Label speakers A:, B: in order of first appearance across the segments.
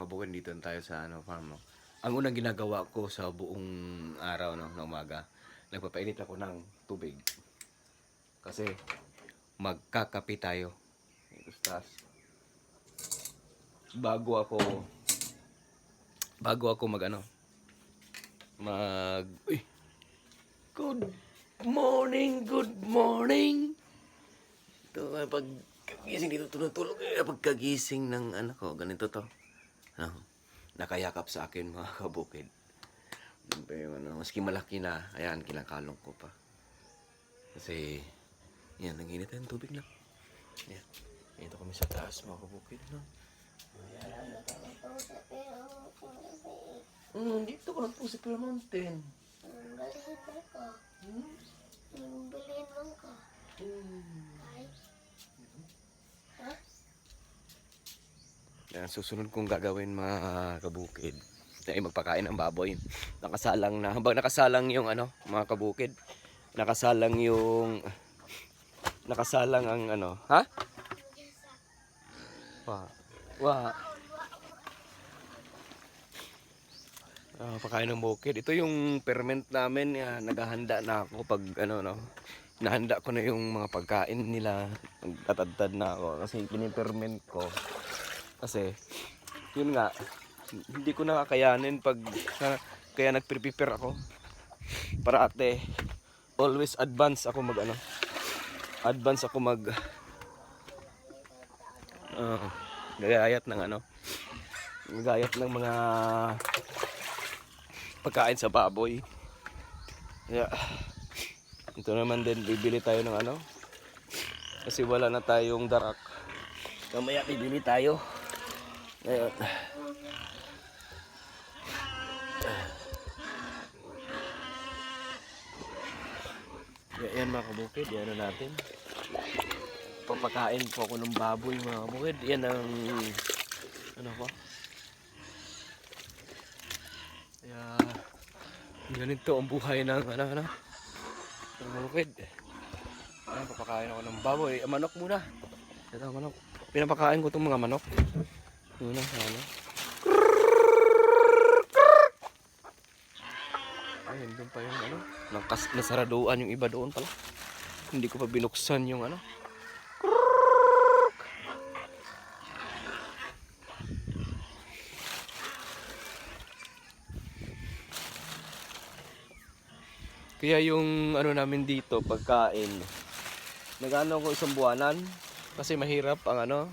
A: kabukid, dito tayo sa farm. No? Ang unang ginagawa ko sa buong araw no, na umaga, nagpapainit ako ng tubig. Kasi magkakape tayo. Tapos bago ako uy, good good morning. Ito, pagkagising dito, tulog. Pagkagising ng anak ko, ganito to. Nakayakap sa akin, mga kabukid. Maski malaki na, ayan, kinakalong ko pa. Kasi, yan, nanginit ang tubig na. Yan. Ito kami sa taas, mga kabukid, no? Dito ko lang po sa Pearl Mountain.
B: Balihin mo ka. Balihin mo ka. Ay. Ha?
A: Yan, susunod kong gagawin, mga kabukid, ay magpakain ng baboy. Habang nakasalang yung mga kabukid. Nakasalang ang ha? Pakain ng bukid. Ito yung ferment namin. Naghahanda na ako pag nahanda ko na yung mga pagkain nila. Nagtatadtad na ako kasi piniperment ko. Kasi yun nga, hindi ko nakakayanin kaya nagprepare ako. Parate always advance ako gagayat ng mga pagkain sa baboy. Yeah. Ito naman din, bibili tayo ng kasi wala na tayong darak. Mamaya bibili tayo. Ngayon. Yan, mga kabukid, yan natin. Papakain po ako ng baboy, mga kabukid. Yan ang ko. Kaya ganito ang buhay ng ng bukid. Ayan, papakain ako ng baboy. Manok muna. Ito, manok. Pinapakain ko itong mga manok. Muna, ayun, doon pa yung nasaraduan yung iba doon pala. Hindi ko pa binuksan yung Kaya yung namin dito, pagkain, nag-ano ko isang buwanan kasi mahirap ang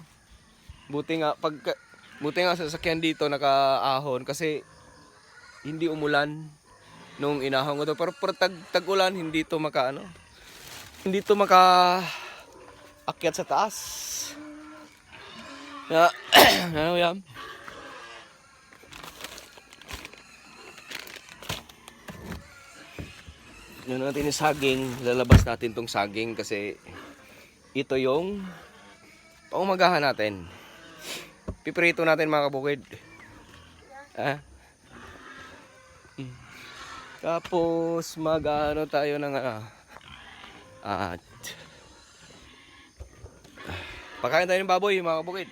A: buti nga sa sasakyan dito nakaahon kasi hindi umulan nung inahon ko to. Pero tag-ulan, hindi to akyat sa taas. Yan. Yun natin yung saging, lalabas natin tong saging kasi ito yung pangumagahan natin. Piprito natin, mga kabukid. Tapos tayo ng pakain tayo ng baboy, mga kabukid.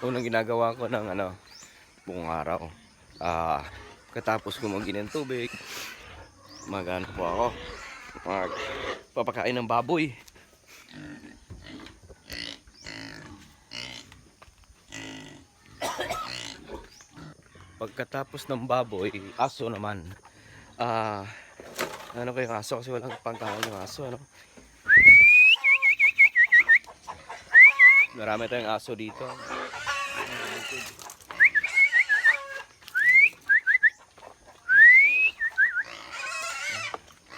A: Unang ginagawa ko ng buong araw, katapos ko mag-inom ng tubig, po ako, papakain ng baboy. Pagkatapos ng baboy, aso naman. Ko yung aso kasi walang pangkain yung aso, Marami tayong aso dito.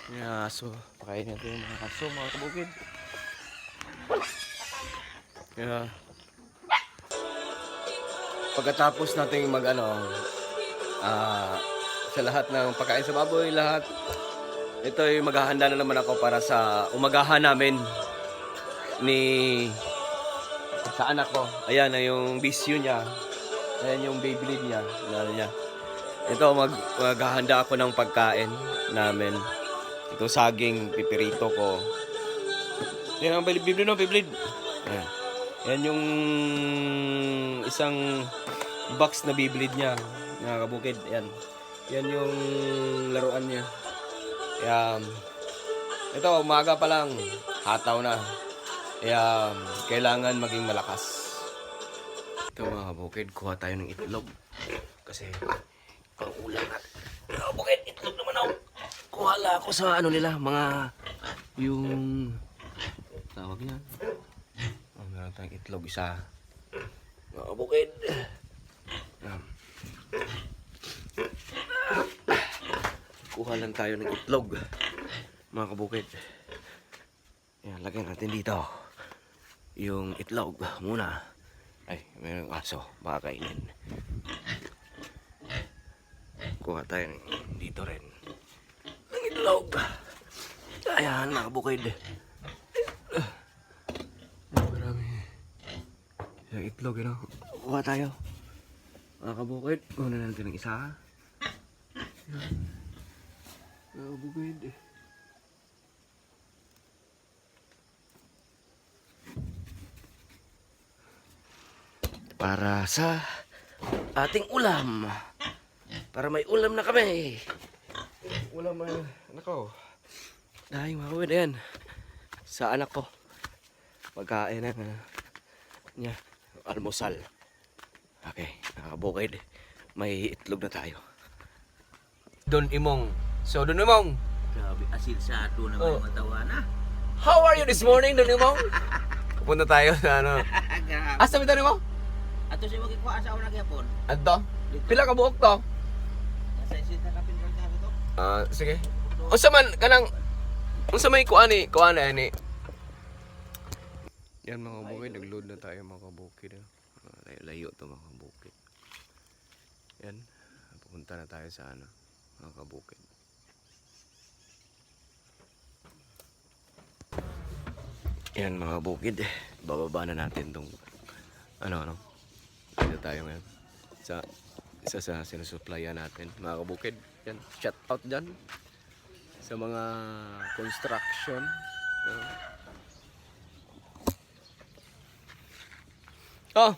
A: Yung aso. Pakain natin yung mga aso, mga kabukid. Kaya, pagkatapos nating mag sa lahat ng pagkain sa baboy, lahat, ito ay maghahanda na naman ako para sa umagahan namin sa anak ko. Ayan na yung bisyo niya. Ayan yung Beyblade niya. Ano niya. Ito, maghahanda ako ng pagkain namin. Ito saging, pipirito ko. Yan ang Beyblade, no? Beyblade. Ayan. Yan yung isang box na Beyblade niya. Mga kabukid. Yan. Yan yung laruan niya. Yan. Ito, umaga pa lang. Hataw na. Kaya kailangan maging malakas. Ito mga kabukid, kuha tayo ng itlog. Kasi pang ulam natin. Mga kabukid, itlog naman ako. Kuha lang ako sa ano nila, mga yung tawag yan. Meron tayong itlog isa. Mga kabukid. Kuha lang tayo ng itlog. Mga kabukid. Yan, lagyan natin dito yung itlog muna. Ay, mayroong aso, baka kainin. Kuha tayo dito rin ng itlog. Ayan, mga kabukid. Marami yung itlog, you know? Kuha tayo, mga kabukid. Kuha na natin ng isa. Mga kabukid. Para sa ating ulam. Para may ulam na kami. Ulam na, nako. Dahil mga kabukid, ayan. Sa anak ko. Pagkain na niya. Almusal. Okay, mga kabukid. May itlog na tayo. Don Imong. So, Don Imong.
C: Grabe, asil sa ato naman yung matawa na.
A: How are you this morning, Don Imong? Pupunta tayo sa ano.
C: Grabe.
A: Asa mi Don Imong?
C: Ato siya magkikuha sa unang yapon.
A: Adto? Pila ka buok to?
C: Nasa isin na kapin kang kami to.
A: Sige. Unsa man kanang unsa may kuan ani. Yan mga kabukid, nag-load na tayo mga kabukid. Layo to mga kabukid. Yan, pupunta na tayo sa ano, mga kabukid. Yan mga kabukid, bababa na natin tong ano. Dito tayo ngayon sa isa sa sinusupplyan natin mga kabukid. Yan, shout out dyan sa mga construction. Oh,